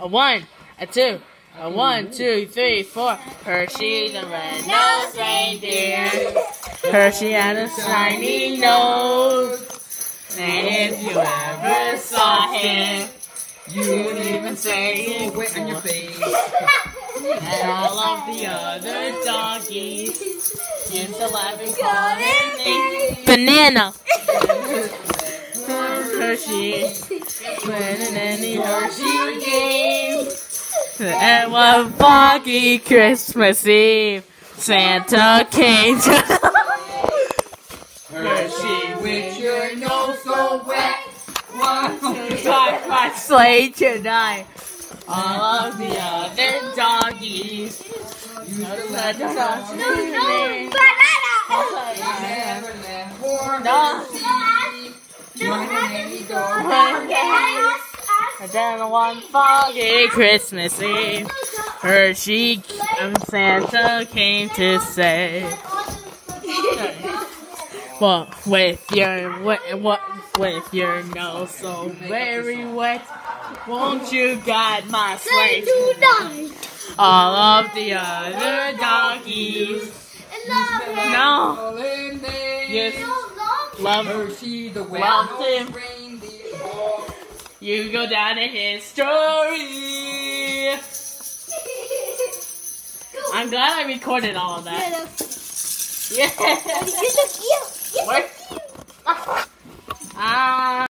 A 1, a 2, a 1, 2, 3, 4. Hershey the red-nosed reindeer. Hershey had a shiny nose. And if you ever saw him, you'd even say it Wet on your face. And all of the other doggies used to laugh and call his name Banana. Hershey, winning any Hershey game. And one foggy Christmas Eve, Santa came to Hershey, with your nose so wet. 1, 2, 3, my sleigh tonight. All of the other doggies used to let us out. And then one foggy Christmas Eve, Hershey and Santa came to say, "Well, with your nose so very wet, won't you guide my sleigh tonight?" All of the other doggies, no, yes, love Hershey the loved him. reindeer. You go down in history. I'm glad I recorded all of that. Yeah. What?